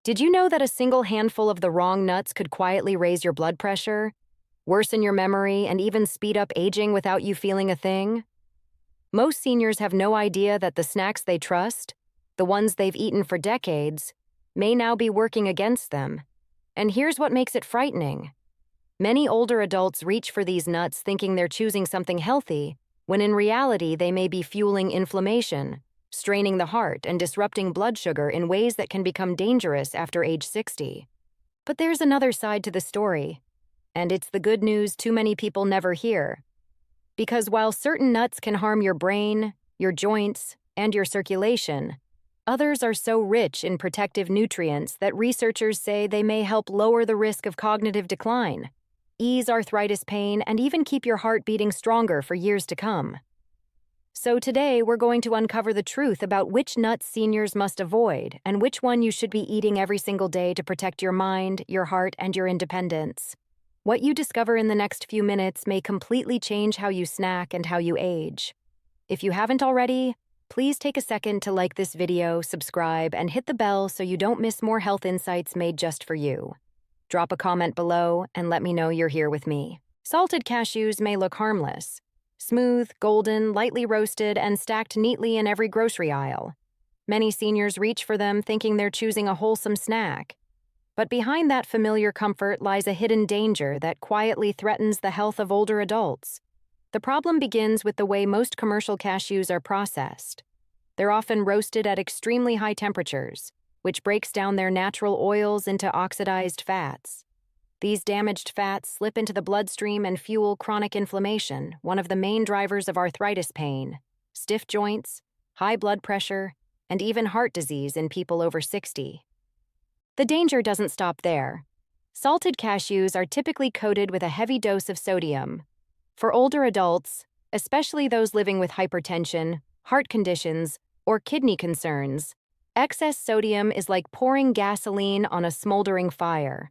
Did you know that a single handful of the wrong nuts could quietly raise your blood pressure, worsen your memory, and even speed up aging without you feeling a thing? Most seniors have no idea that the snacks they trust, the ones they've eaten for decades, may now be working against them. And here's what makes it frightening. Many older adults reach for these nuts thinking they're choosing something healthy, when in reality they may be fueling inflammation, straining the heart, and disrupting blood sugar in ways that can become dangerous after age 60. But there's another side to the story, and it's the good news too many people never hear. Because while certain nuts can harm your brain, your joints, and your circulation, others are so rich in protective nutrients that researchers say they may help lower the risk of cognitive decline, ease arthritis pain, and even keep your heart beating stronger for years to come. So today, we're going to uncover the truth about which nuts seniors must avoid and which one you should be eating every single day to protect your mind, your heart, and your independence. What you discover in the next few minutes may completely change how you snack and how you age. If you haven't already, please take a second to like this video, subscribe, and hit the bell so you don't miss more health insights made just for you. Drop a comment below and let me know you're here with me. Salted cashews may look harmless. Smooth, golden, lightly roasted, and stacked neatly in every grocery aisle. Many seniors reach for them thinking they're choosing a wholesome snack. But behind that familiar comfort lies a hidden danger that quietly threatens the health of older adults. The problem begins with the way most commercial cashews are processed. They're often roasted at extremely high temperatures, which breaks down their natural oils into oxidized fats. These damaged fats slip into the bloodstream and fuel chronic inflammation, one of the main drivers of arthritis pain, stiff joints, high blood pressure, and even heart disease in people over 60. The danger doesn't stop there. Salted cashews are typically coated with a heavy dose of sodium. For older adults, especially those living with hypertension, heart conditions, or kidney concerns, excess sodium is like pouring gasoline on a smoldering fire.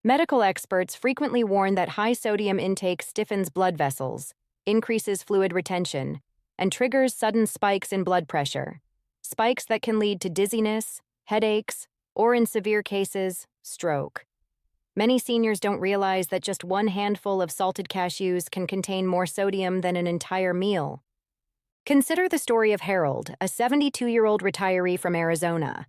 Medical experts frequently warn that high sodium intake stiffens blood vessels, increases fluid retention, and triggers sudden spikes in blood pressure. Spikes that can lead to dizziness, headaches, or in severe cases, stroke. Many seniors don't realize that just one handful of salted cashews can contain more sodium than an entire meal. Consider the story of Harold, a 72-year-old retiree from Arizona.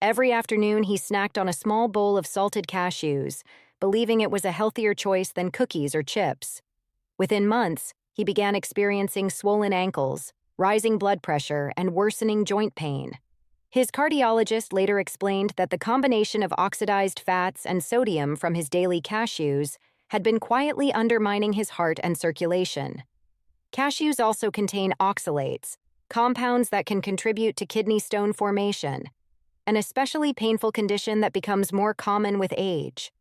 Every afternoon, he snacked on a small bowl of salted cashews, believing it was a healthier choice than cookies or chips. Within months, he began experiencing swollen ankles, rising blood pressure, and worsening joint pain. His cardiologist later explained that the combination of oxidized fats and sodium from his daily cashews had been quietly undermining his heart and circulation. Cashews also contain oxalates, compounds that can contribute to kidney stone formation, an especially painful condition that becomes more common with age.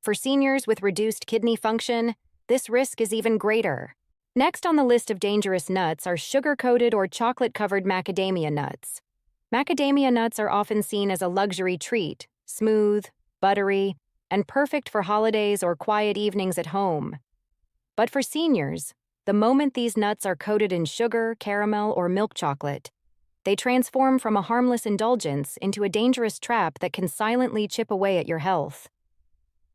For seniors with reduced kidney function, this risk is even greater. Next on the list of dangerous nuts are sugar-coated or chocolate-covered macadamia nuts. Macadamia nuts are often seen as a luxury treat, smooth, buttery, and perfect for holidays or quiet evenings at home. But for seniors, the moment these nuts are coated in sugar, caramel, or milk chocolate, they transform from a harmless indulgence into a dangerous trap that can silently chip away at your health.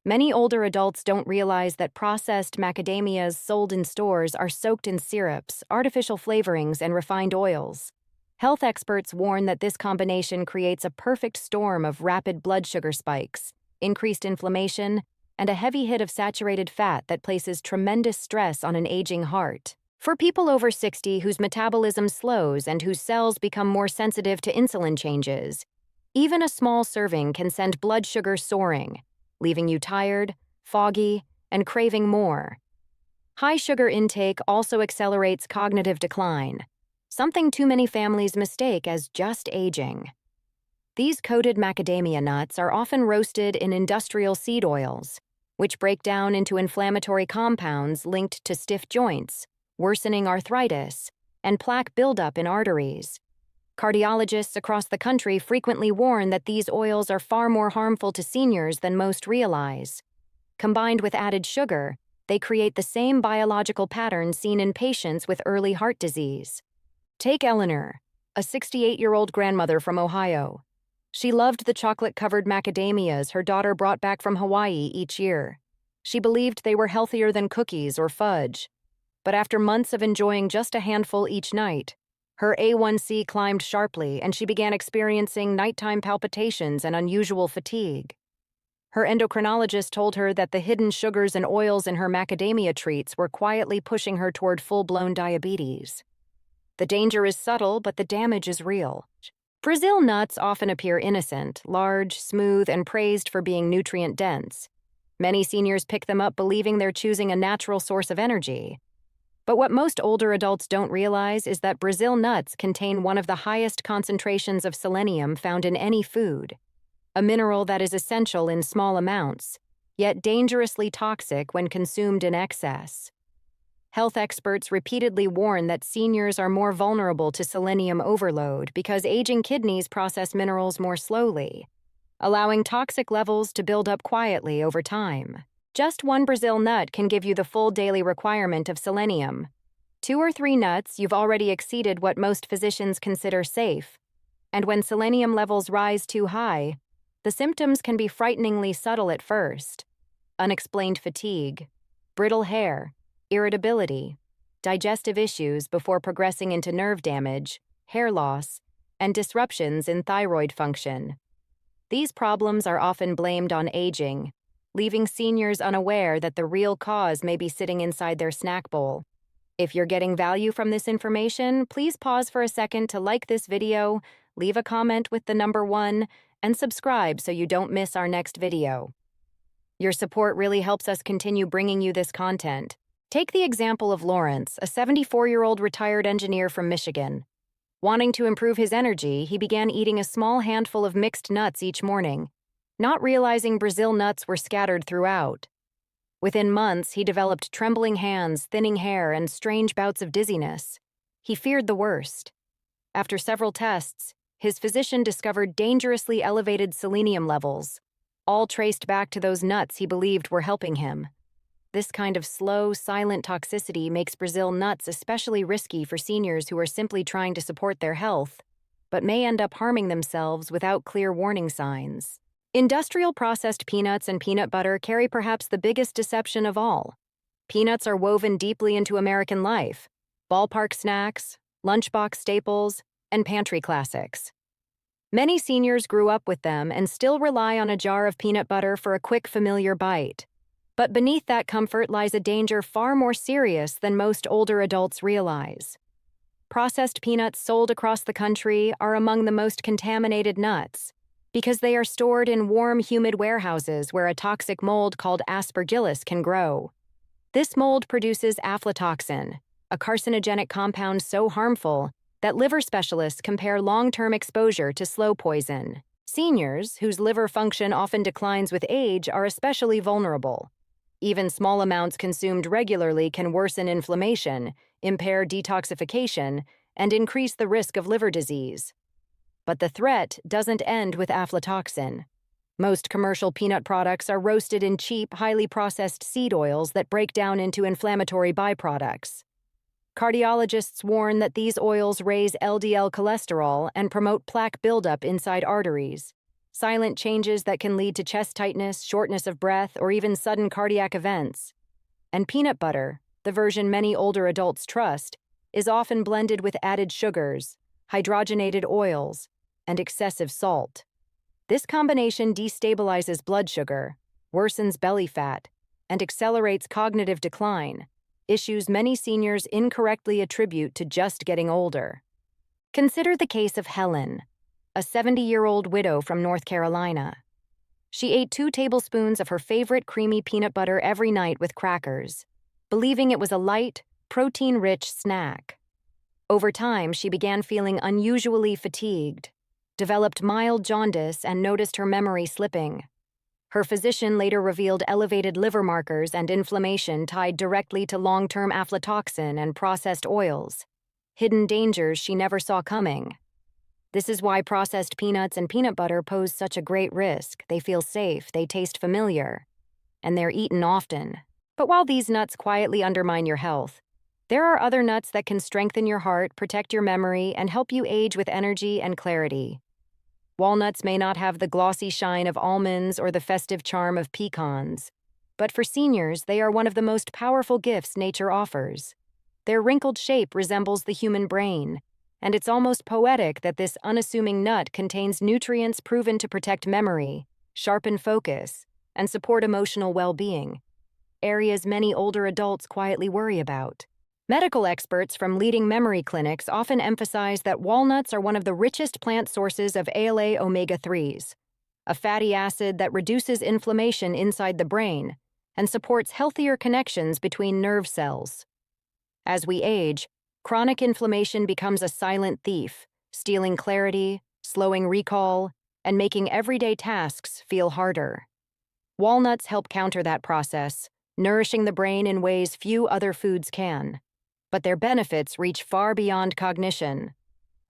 Many older adults don't realize that processed macadamias sold in stores are soaked in syrups, artificial flavorings, and refined oils. Health experts warn that this combination creates a perfect storm of rapid blood sugar spikes, increased inflammation, and a heavy hit of saturated fat that places tremendous stress on an aging heart. For people over 60 whose metabolism slows and whose cells become more sensitive to insulin changes, even a small serving can send blood sugar soaring, leaving you tired, foggy, and craving more. High sugar intake also accelerates cognitive decline, something too many families mistake as just aging. These coated macadamia nuts are often roasted in industrial seed oils, which break down into inflammatory compounds linked to stiff joints, worsening arthritis, and plaque buildup in arteries. Cardiologists across the country frequently warn that these oils are far more harmful to seniors than most realize. Combined with added sugar, they create the same biological pattern seen in patients with early heart disease. Take Eleanor, a 68-year-old grandmother from Ohio. She loved the chocolate-covered macadamias her daughter brought back from Hawaii each year. She believed they were healthier than cookies or fudge. But after months of enjoying just a handful each night, her A1C climbed sharply and she began experiencing nighttime palpitations and unusual fatigue. Her endocrinologist told her that the hidden sugars and oils in her macadamia treats were quietly pushing her toward full-blown diabetes. The danger is subtle, but the damage is real. Brazil nuts often appear innocent, large, smooth, and praised for being nutrient-dense. Many seniors pick them up believing they're choosing a natural source of energy. But what most older adults don't realize is that Brazil nuts contain one of the highest concentrations of selenium found in any food, a mineral that is essential in small amounts, yet dangerously toxic when consumed in excess. Health experts repeatedly warn that seniors are more vulnerable to selenium overload because aging kidneys process minerals more slowly, allowing toxic levels to build up quietly over time. Just one Brazil nut can give you the full daily requirement of selenium. 2 or 3 nuts, you've already exceeded what most physicians consider safe. And when selenium levels rise too high, the symptoms can be frighteningly subtle at first. Unexplained fatigue, brittle hair, irritability, digestive issues before progressing into nerve damage, hair loss, and disruptions in thyroid function. These problems are often blamed on aging, leaving seniors unaware that the real cause may be sitting inside their snack bowl. If you're getting value from this information, please pause for a second to like this video, leave a comment with the number 1, and subscribe so you don't miss our next video. Your support really helps us continue bringing you this content. Take the example of Lawrence, a 74-year-old retired engineer from Michigan. Wanting to improve his energy, he began eating a small handful of mixed nuts each morning, not realizing Brazil nuts were scattered throughout. Within months, he developed trembling hands, thinning hair, and strange bouts of dizziness. He feared the worst. After several tests, his physician discovered dangerously elevated selenium levels, all traced back to those nuts he believed were helping him. This kind of slow, silent toxicity makes Brazil nuts especially risky for seniors who are simply trying to support their health, but may end up harming themselves without clear warning signs. Industrial processed peanuts and peanut butter carry perhaps the biggest deception of all. Peanuts are woven deeply into American life, ballpark snacks, lunchbox staples, and pantry classics. Many seniors grew up with them and still rely on a jar of peanut butter for a quick, familiar bite. But beneath that comfort lies a danger far more serious than most older adults realize. Processed peanuts sold across the country are among the most contaminated nuts, because they are stored in warm, humid warehouses where a toxic mold called aspergillus can grow. This mold produces aflatoxin, a carcinogenic compound so harmful that liver specialists compare long-term exposure to slow poison. Seniors, whose liver function often declines with age, are especially vulnerable. Even small amounts consumed regularly can worsen inflammation, impair detoxification, and increase the risk of liver disease. But the threat doesn't end with aflatoxin. Most commercial peanut products are roasted in cheap, highly processed seed oils that break down into inflammatory byproducts. Cardiologists warn that these oils raise LDL cholesterol and promote plaque buildup inside arteries, silent changes that can lead to chest tightness, shortness of breath, or even sudden cardiac events. And peanut butter, the version many older adults trust, is often blended with added sugars, hydrogenated oils, and excessive salt. This combination destabilizes blood sugar, worsens belly fat, and accelerates cognitive decline, issues many seniors incorrectly attribute to just getting older. Consider the case of Helen, a 70-year-old widow from North Carolina. She ate 2 tablespoons of her favorite creamy peanut butter every night with crackers, believing it was a light, protein-rich snack. Over time, she began feeling unusually fatigued, developed mild jaundice, and noticed her memory slipping. Her physician later revealed elevated liver markers and inflammation tied directly to long-term aflatoxin and processed oils, hidden dangers she never saw coming. This is why processed peanuts and peanut butter pose such a great risk. They feel safe, they taste familiar, and they're eaten often. But while these nuts quietly undermine your health, there are other nuts that can strengthen your heart, protect your memory, and help you age with energy and clarity. Walnuts may not have the glossy shine of almonds or the festive charm of pecans, but for seniors, they are one of the most powerful gifts nature offers. Their wrinkled shape resembles the human brain, and it's almost poetic that this unassuming nut contains nutrients proven to protect memory, sharpen focus, and support emotional well-being, areas many older adults quietly worry about. Medical experts from leading memory clinics often emphasize that walnuts are one of the richest plant sources of ALA omega-3s, a fatty acid that reduces inflammation inside the brain and supports healthier connections between nerve cells. As we age, chronic inflammation becomes a silent thief, stealing clarity, slowing recall, and making everyday tasks feel harder. Walnuts help counter that process, nourishing the brain in ways few other foods can. But their benefits reach far beyond cognition.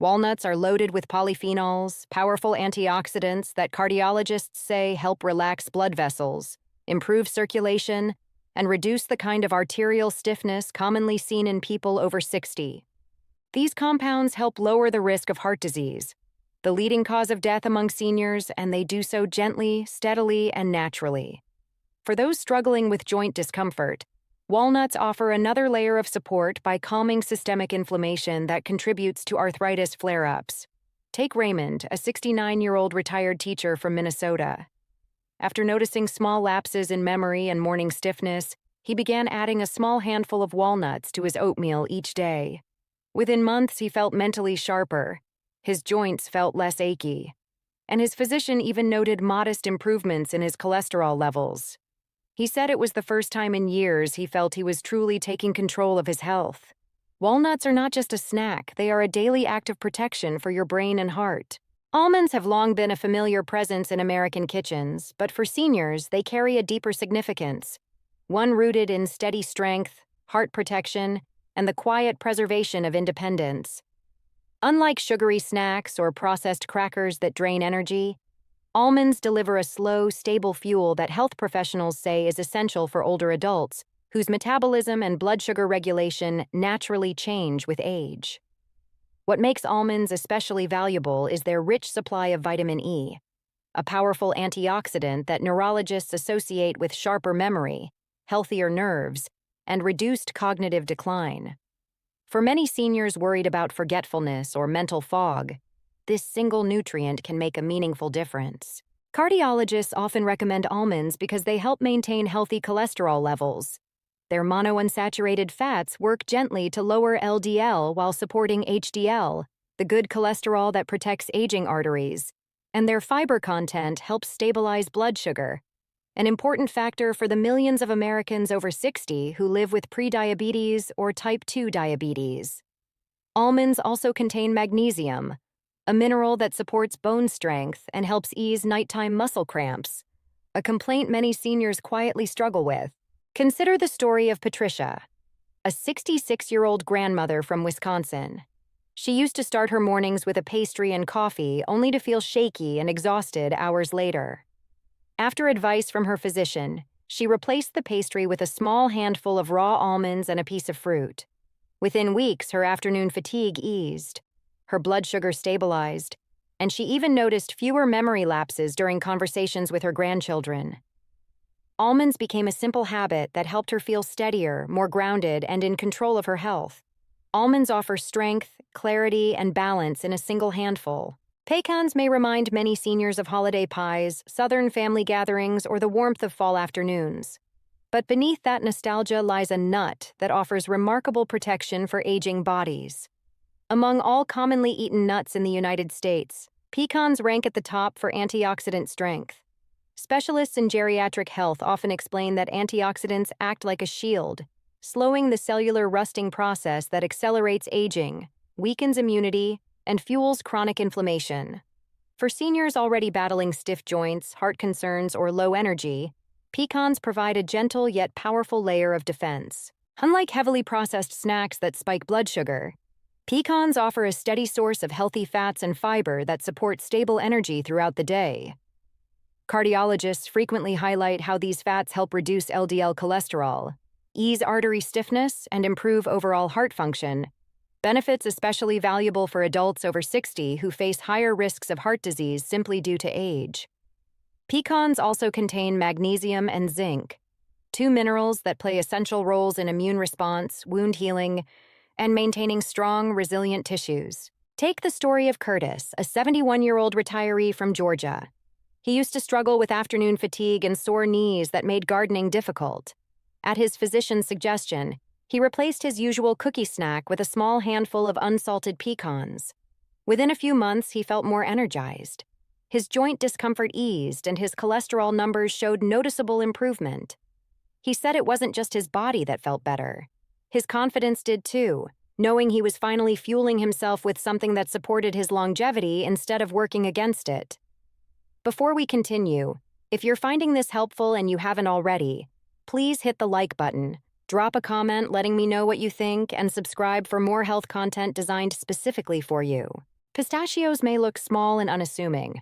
Walnuts are loaded with polyphenols, powerful antioxidants that cardiologists say help relax blood vessels, improve circulation, and reduce the kind of arterial stiffness commonly seen in people over 60. These compounds help lower the risk of heart disease, the leading cause of death among seniors, and they do so gently, steadily, and naturally. For those struggling with joint discomfort, walnuts offer another layer of support by calming systemic inflammation that contributes to arthritis flare-ups. Take Raymond, a 69-year-old retired teacher from Minnesota. After noticing small lapses in memory and morning stiffness, he began adding a small handful of walnuts to his oatmeal each day. Within months, he felt mentally sharper. His joints felt less achy. And his physician even noted modest improvements in his cholesterol levels. He said it was the first time in years he felt he was truly taking control of his health. Walnuts are not just a snack, they are a daily act of protection for your brain and heart. Almonds have long been a familiar presence in American kitchens, but for seniors, they carry a deeper significance, one rooted in steady strength, heart protection, and the quiet preservation of independence. Unlike sugary snacks or processed crackers that drain energy, almonds deliver a slow, stable fuel that health professionals say is essential for older adults, whose metabolism and blood sugar regulation naturally change with age. What makes almonds especially valuable is their rich supply of vitamin E, a powerful antioxidant that neurologists associate with sharper memory, healthier nerves, and reduced cognitive decline. For many seniors worried about forgetfulness or mental fog, this single nutrient can make a meaningful difference. Cardiologists often recommend almonds because they help maintain healthy cholesterol levels. Their monounsaturated fats work gently to lower LDL while supporting HDL, the good cholesterol that protects aging arteries, and their fiber content helps stabilize blood sugar, an important factor for the millions of Americans over 60 who live with prediabetes or type 2 diabetes. Almonds also contain magnesium, a mineral that supports bone strength and helps ease nighttime muscle cramps, a complaint many seniors quietly struggle with. Consider the story of Patricia, a 66-year-old grandmother from Wisconsin. She used to start her mornings with a pastry and coffee, only to feel shaky and exhausted hours later. After advice from her physician, she replaced the pastry with a small handful of raw almonds and a piece of fruit. Within weeks, her afternoon fatigue eased. Her blood sugar stabilized, and she even noticed fewer memory lapses during conversations with her grandchildren. Almonds became a simple habit that helped her feel steadier, more grounded, and in control of her health. Almonds offer strength, clarity, and balance in a single handful. Pecans may remind many seniors of holiday pies, Southern family gatherings, or the warmth of fall afternoons. But beneath that nostalgia lies a nut that offers remarkable protection for aging bodies. Among all commonly eaten nuts in the United States, pecans rank at the top for antioxidant strength. Specialists in geriatric health often explain that antioxidants act like a shield, slowing the cellular rusting process that accelerates aging, weakens immunity, and fuels chronic inflammation. For seniors already battling stiff joints, heart concerns, or low energy, pecans provide a gentle yet powerful layer of defense. Unlike heavily processed snacks that spike blood sugar, pecans offer a steady source of healthy fats and fiber that support stable energy throughout the day. Cardiologists frequently highlight how these fats help reduce LDL cholesterol, ease artery stiffness, and improve overall heart function, Benefits especially valuable for adults over 60 who face higher risks of heart disease simply due to age. Pecans also contain magnesium and zinc, two minerals that play essential roles in immune response, wound healing, and maintaining strong, resilient tissues. Take the story of Curtis, a 71-year-old retiree from Georgia. He used to struggle with afternoon fatigue and sore knees that made gardening difficult. At his physician's suggestion, he replaced his usual cookie snack with a small handful of unsalted pecans. Within a few months, he felt more energized. His joint discomfort eased and his cholesterol numbers showed noticeable improvement. He said it wasn't just his body that felt better. His confidence did too, knowing he was finally fueling himself with something that supported his longevity instead of working against it. Before we continue, if you're finding this helpful and you haven't already, please hit the like button, drop a comment letting me know what you think, and subscribe for more health content designed specifically for you. Pistachios may look small and unassuming,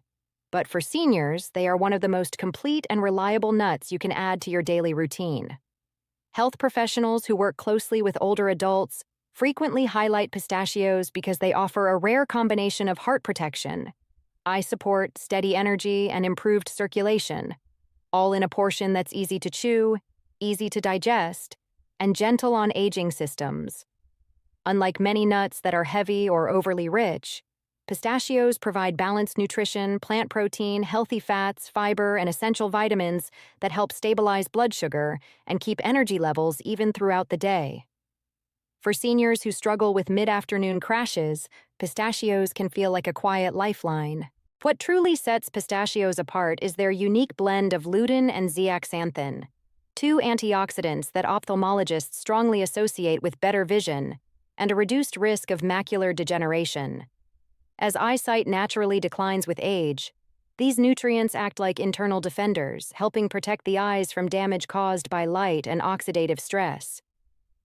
but for seniors, they are one of the most complete and reliable nuts you can add to your daily routine. Health professionals who work closely with older adults frequently highlight pistachios because they offer a rare combination of heart protection, eye support, steady energy, and improved circulation, all in a portion that's easy to chew, easy to digest, and gentle on aging systems. Unlike many nuts that are heavy or overly rich, pistachios provide balanced nutrition, plant protein, healthy fats, fiber, and essential vitamins that help stabilize blood sugar and keep energy levels even throughout the day. For seniors who struggle with mid-afternoon crashes, pistachios can feel like a quiet lifeline. What truly sets pistachios apart is their unique blend of lutein and zeaxanthin, two antioxidants that ophthalmologists strongly associate with better vision and a reduced risk of macular degeneration. As eyesight naturally declines with age, these nutrients act like internal defenders, helping protect the eyes from damage caused by light and oxidative stress.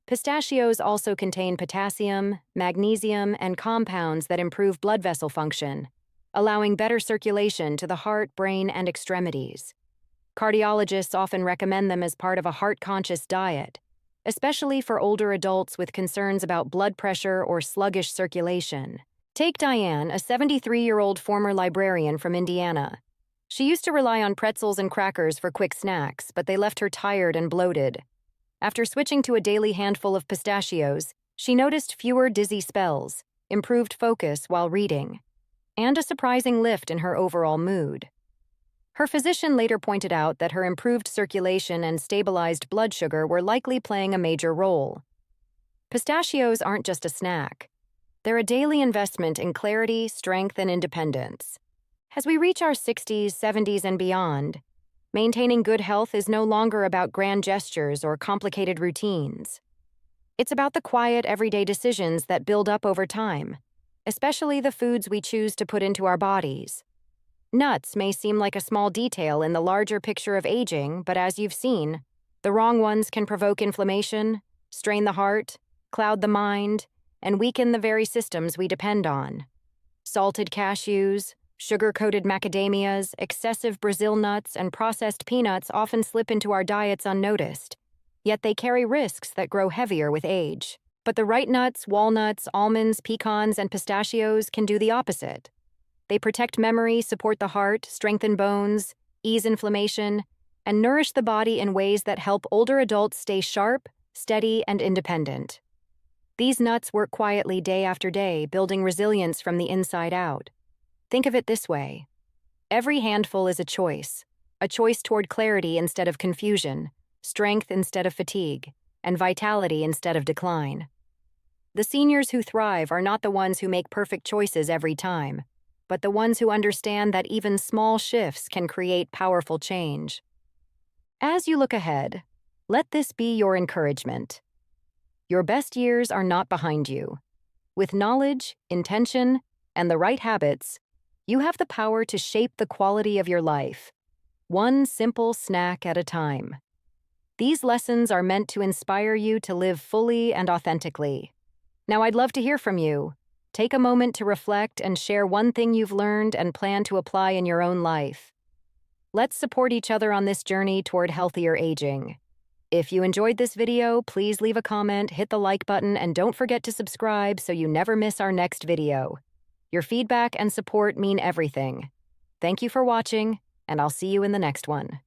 Pistachios also contain potassium, magnesium, and compounds that improve blood vessel function, allowing better circulation to the heart, brain, and extremities. Cardiologists often recommend them as part of a heart-conscious diet, especially for older adults with concerns about blood pressure or sluggish circulation. Take Diane, a 73-year-old former librarian from Indiana. She used to rely on pretzels and crackers for quick snacks, but they left her tired and bloated. After switching to a daily handful of pistachios, she noticed fewer dizzy spells, improved focus while reading, and a surprising lift in her overall mood. Her physician later pointed out that her improved circulation and stabilized blood sugar were likely playing a major role. Pistachios aren't just a snack. They're a daily investment in clarity, strength, and independence. As we reach our 60s, 70s, and beyond, maintaining good health is no longer about grand gestures or complicated routines. It's about the quiet, everyday decisions that build up over time, especially the foods we choose to put into our bodies. Nuts may seem like a small detail in the larger picture of aging, but as you've seen, the wrong ones can provoke inflammation, strain the heart, cloud the mind, and weaken the very systems we depend on. Salted cashews, sugar-coated macadamias, excessive Brazil nuts, and processed peanuts often slip into our diets unnoticed, yet they carry risks that grow heavier with age. But the right nuts, walnuts, almonds, pecans, and pistachios can do the opposite. They protect memory, support the heart, strengthen bones, ease inflammation, and nourish the body in ways that help older adults stay sharp, steady, and independent. These nuts work quietly day after day, building resilience from the inside out. Think of it this way. Every handful is a choice toward clarity instead of confusion, strength instead of fatigue, and vitality instead of decline. The seniors who thrive are not the ones who make perfect choices every time, but the ones who understand that even small shifts can create powerful change. As you look ahead, let this be your encouragement. Your best years are not behind you. With knowledge, intention, and the right habits, you have the power to shape the quality of your life, one simple snack at a time. These lessons are meant to inspire you to live fully and authentically. Now, I'd love to hear from you. Take a moment to reflect and share one thing you've learned and plan to apply in your own life. Let's support each other on this journey toward healthier aging. If you enjoyed this video, please leave a comment, hit the like button, and don't forget to subscribe so you never miss our next video. Your feedback and support mean everything. Thank you for watching, and I'll see you in the next one.